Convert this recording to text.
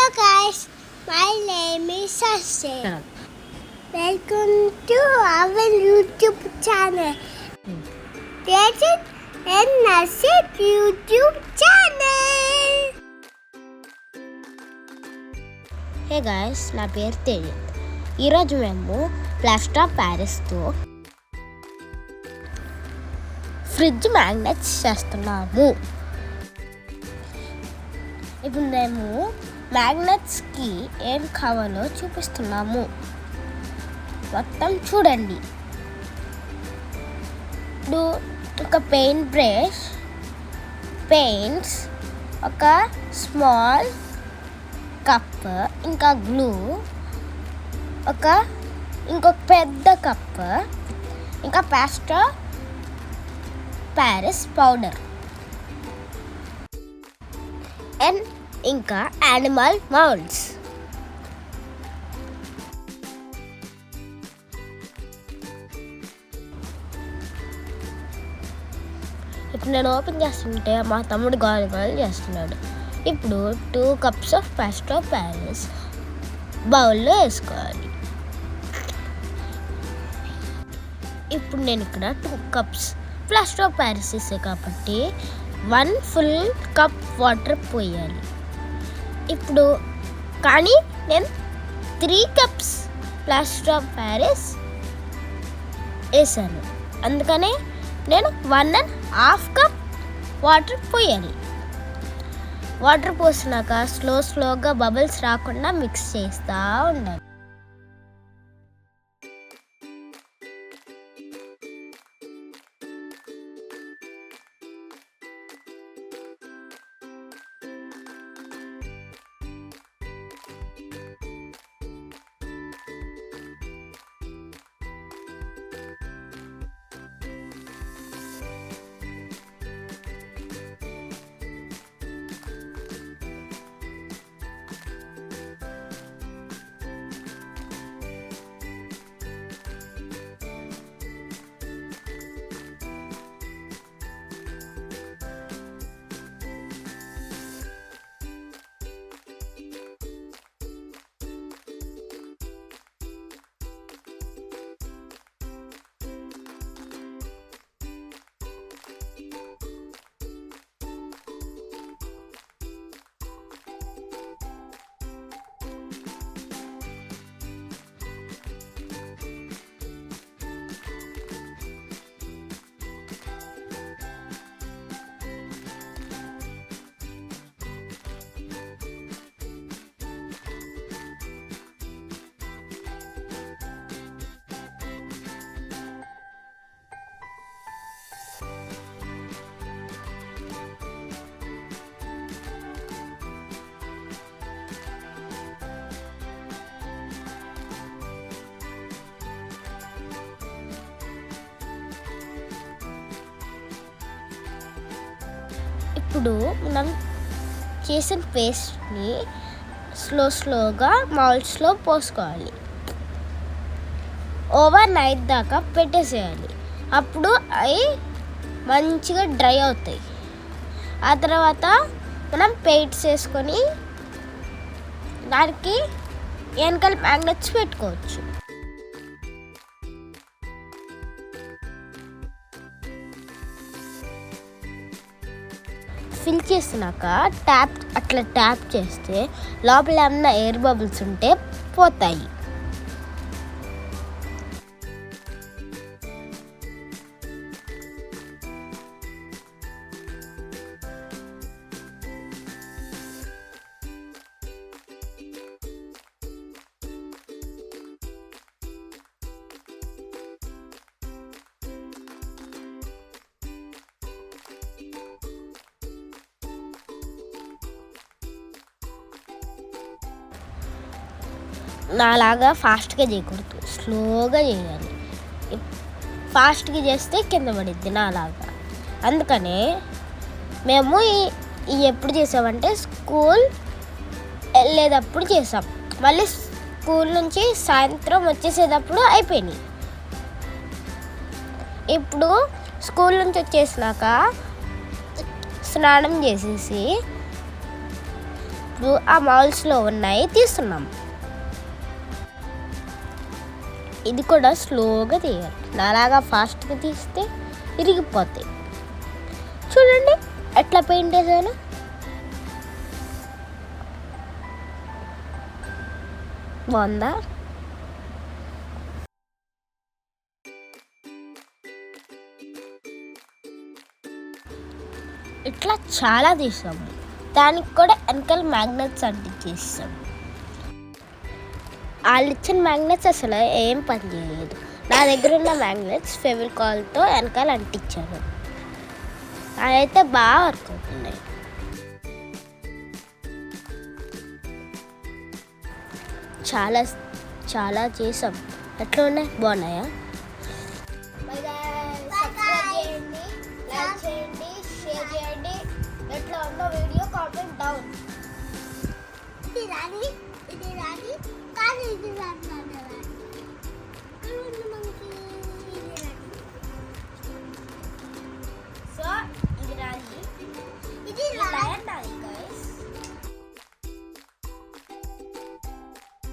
Hello guys, my name is Sasha. Welcome to our YouTube channel. This is Nasib YouTube channel. Hey guys, నా పేరు తేజత్. ఈరోజు మేము plaster of ప్యారిస్తో fridge magnets చేస్తున్నాము. ఇప్పుడు మేము మ్యాగ్నెట్స్కి ఏం కావాలో చూపిస్తున్నాము. మొత్తం చూడండి. ఇప్పుడు ఒక పెయింట్ బ్రష్, పెయింట్స్, ఒక స్మాల్ కప్, ఇంకా గ్లూ, ఇంకొక పెద్ద కప్, ఇంకా ప్లాస్టర్ ప్యారిస్ పౌడర్ అండ్ ఇంకా యానిమల్ మౌల్డ్స్. ఇప్పుడు నేను ఓపెన్ చేస్తుంటే మా తమ్ముడు గాలి చేస్తున్నాడు. ఇప్పుడు 2 cups of plaster of Paris బౌల్లో వేసుకోవాలి. ఇప్పుడు నేను ఇక్కడ 2 cups ప్లాస్టర్ ఆఫ్ ప్యారిస్ వేసా కాబట్టి 1 full cup వాటర్ పోయాలి. ఇప్పుడు కానీ నేను 3 cups ప్లాస్టర్ ఆఫ్ ప్యారిస్ వేసాను, అందుకనే నేను 1.5 cup వాటర్ పోయాలి. వాటర్ పోసినాక స్లోగా బబుల్స్ రాకుండా మిక్స్ చేస్తూ ఉండాలి. ఇప్పుడు మనం చేసిన పేస్ట్ని స్లోగా మౌల్డ్స్లో పోసుకోవాలి. ఓవర్ నైట్ దాకా పెట్టేసేయాలి. అప్పుడు అవి మంచిగా డ్రై అవుతాయి. ఆ తర్వాత మనం పెయింట్స్ వేసుకొని దానికి వెనకాల మ్యాగ్నెట్స్ పెట్టుకోవచ్చు. ఫిల్ చేసినాక ట్యాప్ చేస్తే లోపల ఏమన్నా ఎయిర్ బబుల్స్ ఉంటే పోతాయి. నాలాగా ఫాస్ట్గా చేయకూడదు, స్లోగా చేయాలి. ఫాస్ట్గా చేస్తే కింద పడిద్ది నాలాగా. అందుకనే మేము ఎప్పుడు చేసామంటే స్కూల్ వెళ్ళేటప్పుడు చేసాం. మళ్ళీ స్కూల్ నుంచి సాయంత్రం వచ్చేసేటప్పుడు అయిపోయినాయి. ఇప్పుడు స్కూల్ నుంచి వచ్చేసినాక స్నానం చేసేసి ఇప్పుడు ఆ మౌల్స్లో ఉన్నాయి తీస్తున్నాం. ఇది కూడా స్లోగా తీయాలి, నాలాగా ఫాస్ట్గా తీస్తే ఇరిగిపోతాయి. చూడండి ఎట్లా పెయింట్ వేసాను. బాగుందా? ఇట్లా చాలా తీసాము. దానికి కూడా వెనకాల మ్యాగ్నెట్స్ అంటించేస్తాం. వాళ్ళు ఇచ్చిన మ్యాగ్నెట్స్ అసలు ఏం పని చేయలేదు. నా దగ్గర ఉన్న మ్యాగ్నెట్స్ ఫెవికాల్తో వెనకాల అంటించాను. అదైతే బాగా వర్క్ అవుతున్నాయి. చాలా చాలా చేసాం. ఎట్లా ఉన్నాయి? బాగున్నాయా?